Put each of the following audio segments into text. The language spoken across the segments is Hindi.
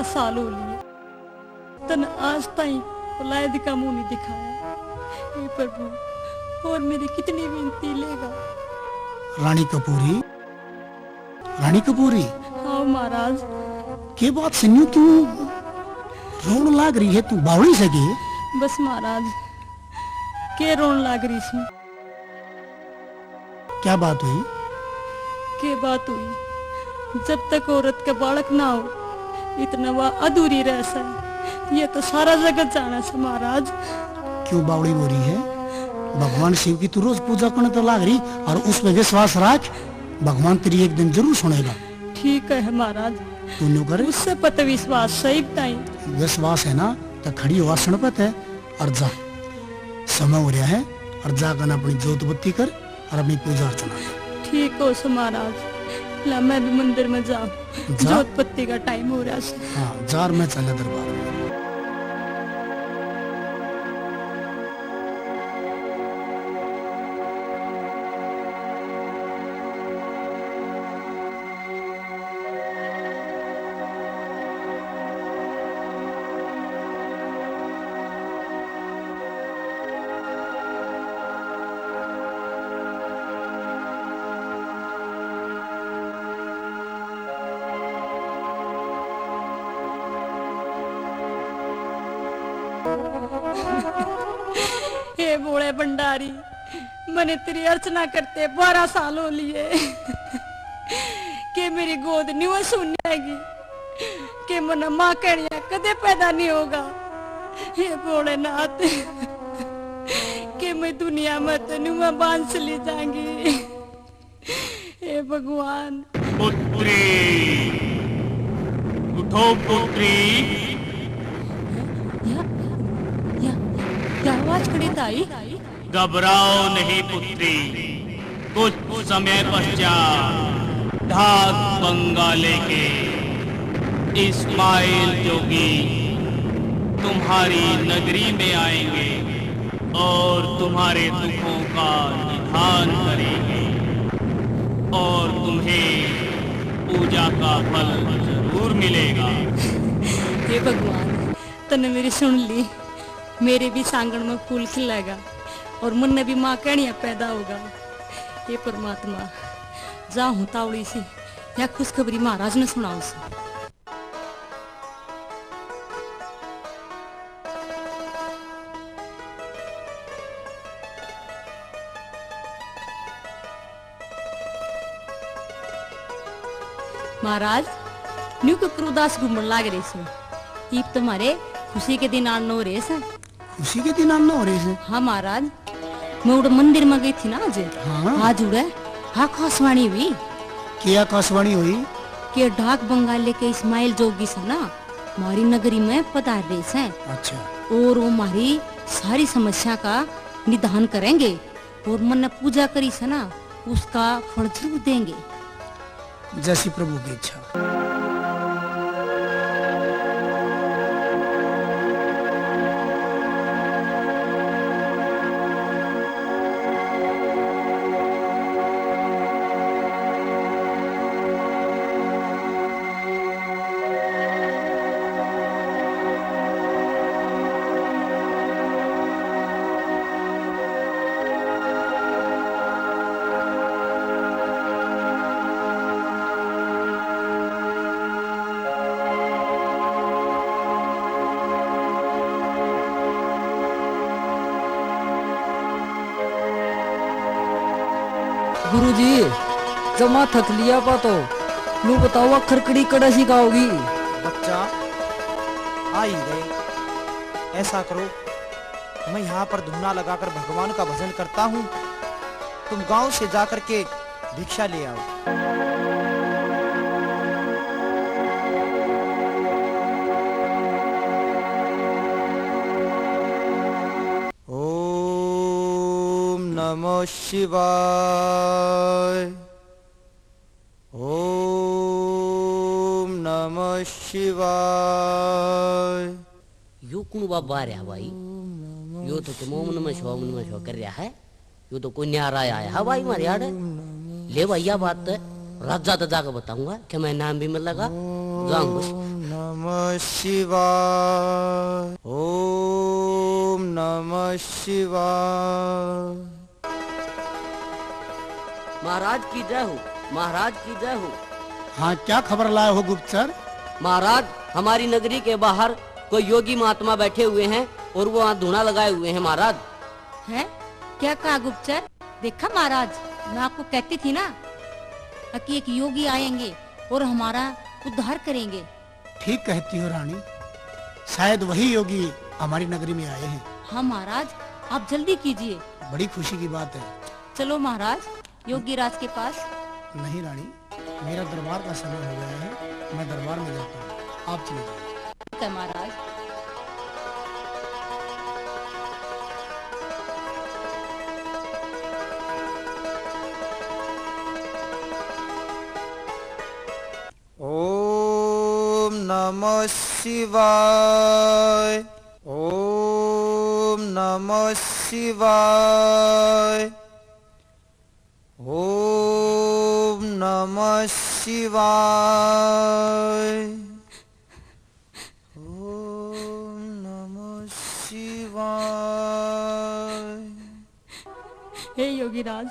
साल हो लिए, तन आज ताई औलाद का मुंह नहीं दिखाया। हे प्रभु, और मेरी कितनी विनती लेगा। रानी कपूरी, रानी कपूरी। हाँ महाराज। के बात सुनियो, तू रोन लाग रही है, तू बावड़ी सके। बस महाराज, के रोन लाग रही थी। क्या बात हुई? के बात हुई, जब तक औरत का बालक ना हो इतना वह अधूरी रह सा। ये तो सारा जगत जाना है महाराज। क्यों बावड़ी हो रही है? भगवान शिव की तू रोज पूजा करने तो लाग रही, और उसमें विश्वास रख, भगवान तेरी एक दिन जरूर सुनेगा। ठीक है महाराज, तू न्यू करे। उससे पता विश्वास सही ताई। विश्वास है ना तो खड़ी हुआ सणपत है, और जा, समय हो रहा है, और जाकर अपनी जोत बत्ती कर और अपनी पूजा अर्चना कर। ठीक हो सो महाराज, ला मैं भी मंदिर में जाऊं, जोत बत्ती का टाइम हो रहा है। हाँ जार में चले दरबार में। हे बोले भंडारी, मैंने तेरी अर्चना करते 12 साल हो लिए कि मेरी गोद नहीं सुनेगी, कि मन माँ कहनिया कदे पैदा नहीं होगा। हे भोलेनाथ, कि मैं दुनिया में तेनुआ बांस ली जाऊंगी। हे भगवान। पुत्री, उठो पुत्री। क्या आवाज खड़ी ताई? घबराओ नहीं पुत्री, कुछ समय पश्चात ढाक बंगाले के इस्माइल जोगी तुम्हारी नगरी में आएंगे और तुम्हारे दुखों का निदान करेंगे, और तुम्हें पूजा का फल जरूर मिलेगा। हे भगवान, तने मेरी सुन ली। मेरे भी सांगण में फूल खिलेगा और मन में भी माँ कहनिया पैदा होगा। हे परमात्मा, जाऊं तावड़ी सी या खुशखबरी महाराज ने सुनाऊं सी। महाराज, न्यू के क्रोदास घूमने लाग रहे से। ईब तुम्हारे खुशी के दिन आना हो रहे से। खुशी के दिन आना हो रहे से? हाँ महाराज, मैं उड़े मंदिर में गई थी ना आज। हाँ? आज उड़े आकाशवाणी हुई। क्या आकाशवाणी हुई? कि ढाक बंगाले के इस्माइल जोगी से ना हमारी नगरी में पधार रहे हैं। अच्छा। और वो हमारी सारी समस्या का निदान करेंगे, और मन ने पूजा करी से ना उसका फल जरूर देंगे। जैसी प्रभु की इच्छा। गुरुजी, जमा थक लिया पा तो नू बताओ खरकड़ी कड़ा सिखाओगी? बच्चा आ ही गए। ऐसा करो, मैं यहाँ पर धुना लगाकर भगवान का भजन करता हूँ, तुम गांव से जाकर के भिक्षा ले आओ। नमः शिवाय। ओम नमः शिवाय। यो कौन बाबा रहा भाई? यो तो तुम ओम नमः शिवाय कर रहा है। यो तो कोई न्यारा आया है भाई मारे यार। ले भैया बात राजा तो जाकर बताऊंगा कि मैं नाम भी मत लगा जाऊंगा। नमः शिवाय, ओम नमः शिवाय। महाराज की जय हो, महाराज की जय हो। हाँ, क्या खबर लाए हो गुप्तचर? महाराज, हमारी नगरी के बाहर कोई योगी महात्मा बैठे हुए हैं और वो वहाँ धूना लगाए हुए हैं महाराज। है क्या कहा गुप्तचर? देखा महाराज, मैं आपको कहती थी ना कि एक योगी आएंगे और हमारा उद्धार करेंगे। ठीक कहती हो रानी, शायद वही योगी हमारी नगरी में आए हैं। हाँ महाराज, आप जल्दी कीजिए। बड़ी खुशी की बात है। चलो महाराज, योगी राज के पास। नहीं रानी, मेरा दरबार का समय हो गया है, मैं दरबार में जाता हूँ, आप चले जाइए। ठीक है महाराज। ओम नमः शिवाय, ओम नमः शिवाय, ओम नमः शिवाय, ओम नमः शिवाय। हे योगीराज,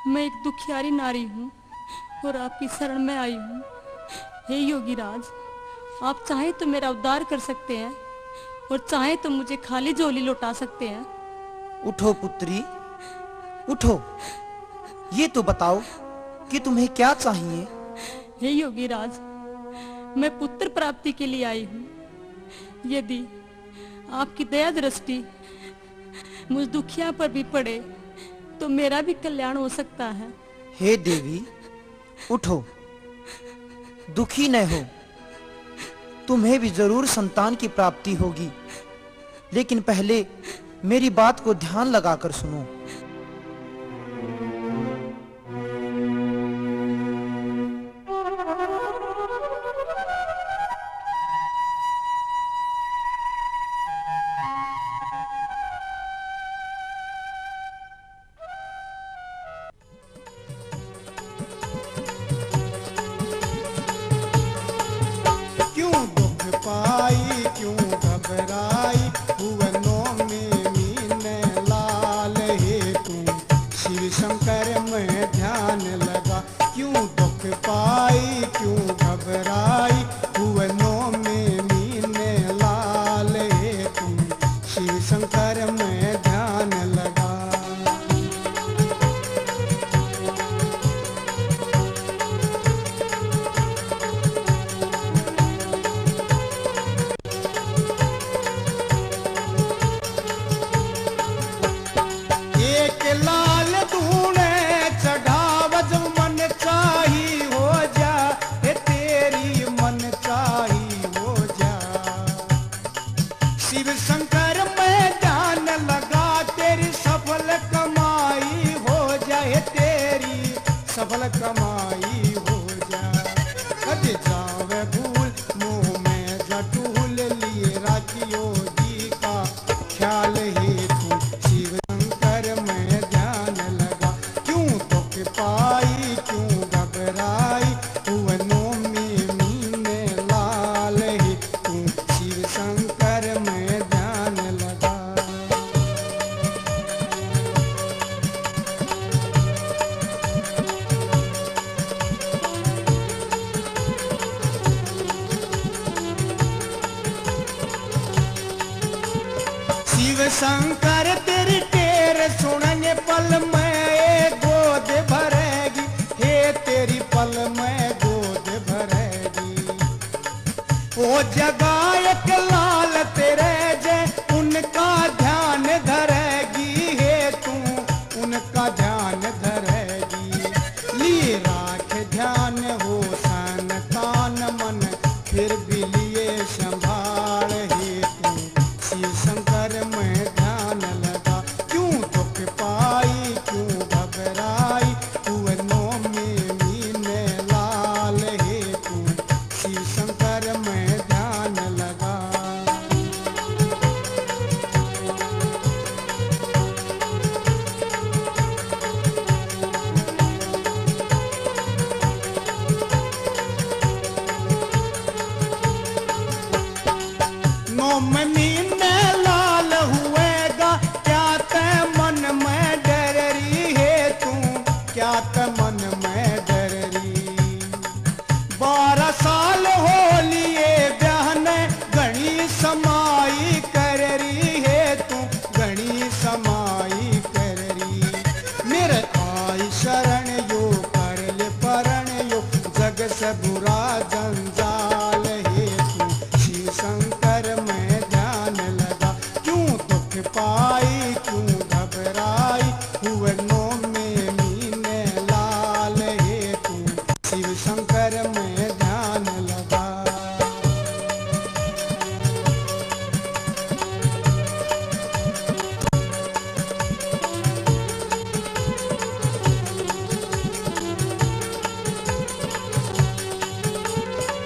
मैं एक दुखियारी नारी हूँ और आपकी शरण में आई हूँ। हे योगीराज, आप चाहे तो मेरा उद्धार कर सकते हैं और चाहे तो मुझे खाली झोली लौटा सकते हैं। उठो पुत्री, उठो। ये तो बताओ कि तुम्हें क्या चाहिए? हे योगीराज, मैं पुत्र प्राप्ति के लिए आई हूँ। यदि आपकी दया दृष्टि मुझ दुखिया पर भी पड़े तो मेरा भी कल्याण हो सकता है। हे देवी, उठो, दुखी न हो। तुम्हें भी जरूर संतान की प्राप्ति होगी, लेकिन पहले मेरी बात को ध्यान लगाकर सुनो। सफल कमाई हो जा। कद जावे भूल मुंह में जटूल लिए राखियो जी का ख्याल ही तू शिव शंकर में ध्यान लगा। क्यों दुख पाई क्यों घबराई भुवनों में मीने लाल ही तू शिव शंकर में ध्यान लगा। शिव शंकर तेरी टेर सुनने पल में गोद भरेगी। हे तेरी पल में गोद भरेगी। वो जगह एक लाल तेरे जय उनका ध्यान धरेगी। हे तू उनका ध्यान धरेगी। लिए राख ध्यान हो संतान मन फिर भी लिए संभाल। हे तू शिव शंकर में ध्यान लगा। क्यों दुख पाई क्यों घबराई भुवनों में मीने लाल। हे तू शिव शंकर में ध्यान लगा। मन में डररी। 12 साल हो लिए बहन घनी समाई कररी है तू घनी समाई कररी। मेरे आई शरण यो कर ले परण यो जग से बुरा जंजाल है तू शिव शंकर में ध्यान लगा। क्यों दुख पाई क्यों घबराई हुए नो में मीने लाल है तू शिव शंकर में ध्यान लगा।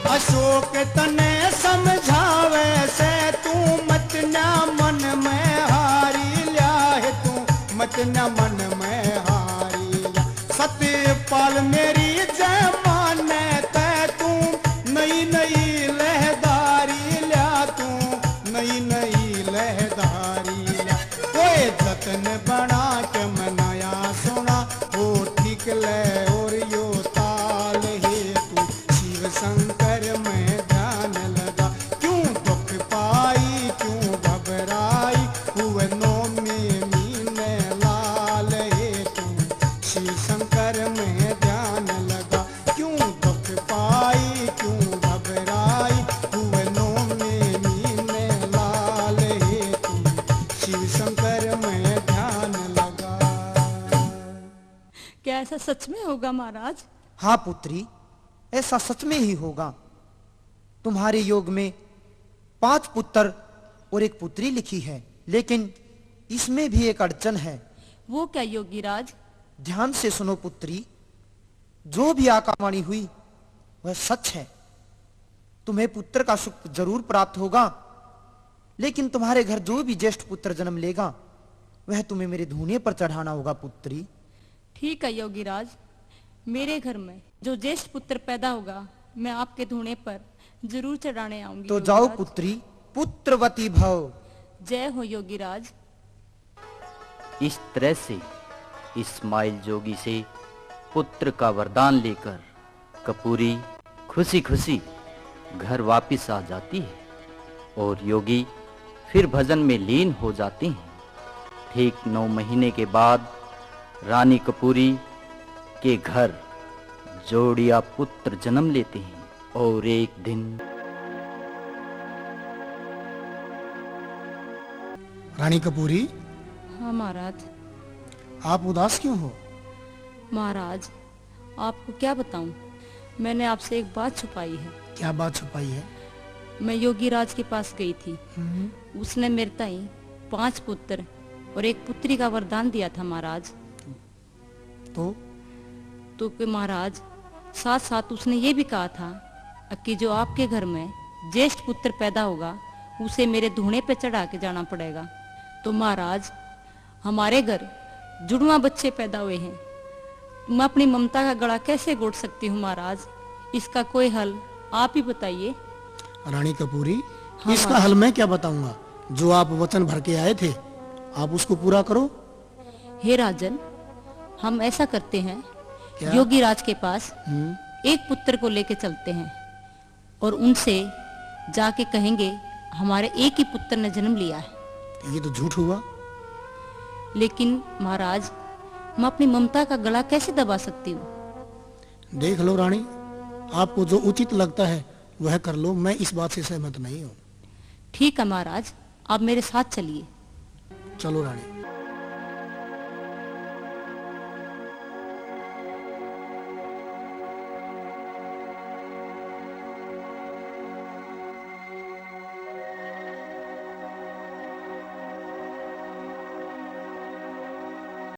अशोक तने समझावे से तू मत ना मन में हारी लिया है तू मत ना मन में हारी लिया। सत्यपाल मेरी जय माने ते तू नई नई लहदारी लिया तू नई नई लहदारी लिया। कोई जतन बना के मनाया सुना वो ठीक ले और यो ताल है तू शिव शंकर में ध्यान लगा। क्यों दुख पाई क्यों घबराई हुए नो में मीने लाल है तू शिव शंकर में ध्यान लगा। क्यों दुख पाई क्यों घबराई हुए नो में मीने लाल है तू शिव शंकर में ध्यान लगा। क्या ऐसा सच में होगा महाराज? हाँ पुत्री, ऐसा सच में ही होगा। तुम्हारे योग में 5 पुत्र और 1 पुत्री लिखी है, लेकिन इसमें भी एक अड़चन है। वो क्या योगी राज? ध्यान से सुनो पुत्री, जो भी आकाशवाणी हुई वह सच है। तुम्हें पुत्र का सुख जरूर प्राप्त होगा, लेकिन तुम्हारे घर जो भी ज्येष्ठ पुत्र जन्म लेगा वह तुम्हें मेरे धूने पर चढ़ाना होगा पुत्री। ठीक है योगी राज, मेरे घर में जो ज्येष्ठ पुत्र पैदा होगा मैं आपके धूने पर जरूर चढ़ाने आऊंगी। तो योगी जाओ राज। पुत्री, पुत्रवती भव। जय हो योगी राज। इस तरह से इस्माइल जोगी से पुत्र का वरदान लेकर कपूरी खुशी खुशी घर वापस आ जाती है और योगी फिर भजन में लीन हो जाती हैं। ठीक 9 महीने के बाद रानी कपूरी के घर जोड़िया पुत्र जन्म लेते हैं और एक दिन रानी कपूरी, हाँ महाराज। आप उदास क्यों हो? महाराज आपको क्या बताऊं, मैंने आपसे एक बात छुपाई है। क्या बात छुपाई है? मैं योगी राज के पास गई थी, उसने मेरे ताई 5 पुत्र और 1 पुत्री का वरदान दिया था महाराज। तो कि महाराज साथ साथ उसने ये भी कहा था कि जो आपके घर में ज्येष्ठ पुत्र पैदा होगा उसे मेरे धूने पे चढ़ा के जाना पड़ेगा। तो महाराज हमारे घर जुड़वा बच्चे पैदा हुए हैं, मैं अपनी ममता का गला कैसे घोट सकती हूँ महाराज? इसका कोई हल आप ही बताइए। रानी कपूरी, हाँ, इसका हल मैं क्या बताऊंगा? जो आप वचन भर के आए थे आप उसको पूरा करो। हे राजन, हम ऐसा करते हैं, क्या? योगी राज के पास 1 पुत्र को लेके चलते हैं और उनसे जाके कहेंगे हमारे एक ही पुत्र ने जन्म लिया है। ये तो झूठ हुआ। लेकिन महाराज मैं अपनी ममता का गला कैसे दबा सकती हूँ? देख लो रानी, आपको जो उचित लगता है वह कर लो, मैं इस बात से सहमत नहीं हूँ। ठीक है महाराज, आप मेरे साथ चलिए। चलो रानी।